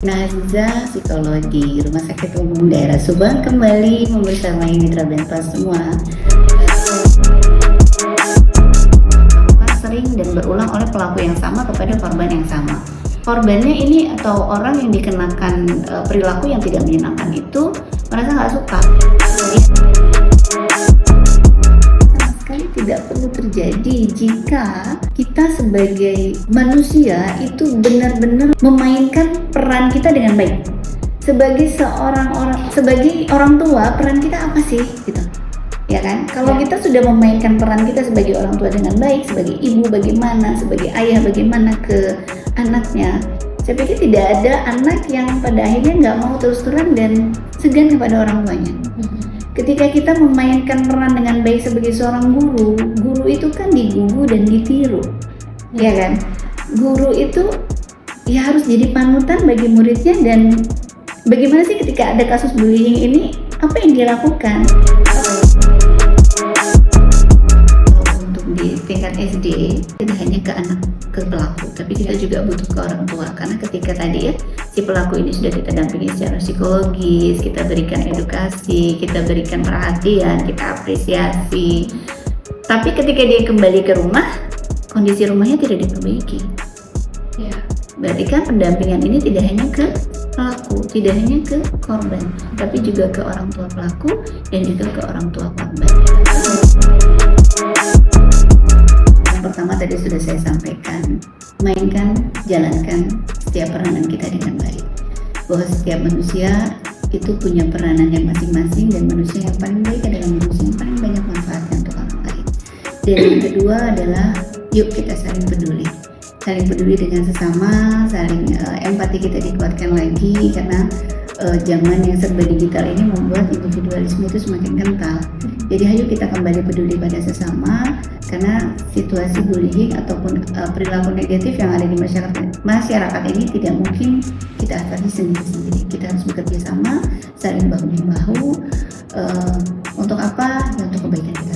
Nazza Psikologi, Rumah Sakit Umum Daerah Subang kembali membersamai mitra Benpas semua. Sering dan berulang oleh pelaku yang sama kepada korban yang sama. Korbannya ini atau orang yang dikenakan perilaku yang tidak menyenangkan itu merasa nggak suka. Sama sekali tidak perlu terjadi jika kita sebagai manusia itu benar-benar memainkan peran kita dengan baik. Sebagai orang tua, peran kita apa sih gitu? Ya kan? Kalau kita sudah memainkan peran kita sebagai orang tua dengan baik, sebagai ibu bagaimana, sebagai ayah bagaimana ke anaknya, saya pikir tidak ada anak yang pada akhirnya nggak mau terus terang dan segan kepada orang tuanya. Ketika kita memainkan peran dengan baik sebagai seorang guru itu kan digugu dan ditiru, ya kan? Guru itu ya harus jadi panutan bagi muridnya. Dan bagaimana sih ketika ada kasus bullying ini, apa yang dia lakukan? Untuk di tingkat SD tidak hanya ke pelaku, tapi kita juga butuh ke orang tua, karena ketika tadi ya si pelaku ini sudah kita dampingi secara psikologis, kita berikan edukasi, kita berikan perhatian, kita apresiasi, tapi ketika dia kembali ke rumah, kondisi rumahnya tidak diperbaiki. Ya, berarti kan pendampingan ini tidak hanya ke pelaku, tidak hanya ke korban, tapi juga ke orang tua pelaku dan juga ke orang tua korban. Yang pertama tadi sudah saya sampaikan, mainkan, jalankan setiap peranan kita dengan baik. Bahwa setiap manusia itu punya peranannya masing-masing, dan manusia yang paling baik adalah manusia yang paling banyak manfaatnya untuk orang lain. Dan yang kedua adalah yuk kita saling peduli dengan sesama, saling empati kita dikuatkan lagi, karena zaman yang serba digital ini membuat individualisme itu semakin kental. Jadi ayo kita kembali peduli pada sesama, karena situasi bullying ataupun perilaku negatif yang ada di masyarakat ini tidak mungkin kita atasi sendiri-sendiri. Kita harus bekerja sama, saling bahu-membahu. Untuk apa? Ya, untuk kebaikan kita.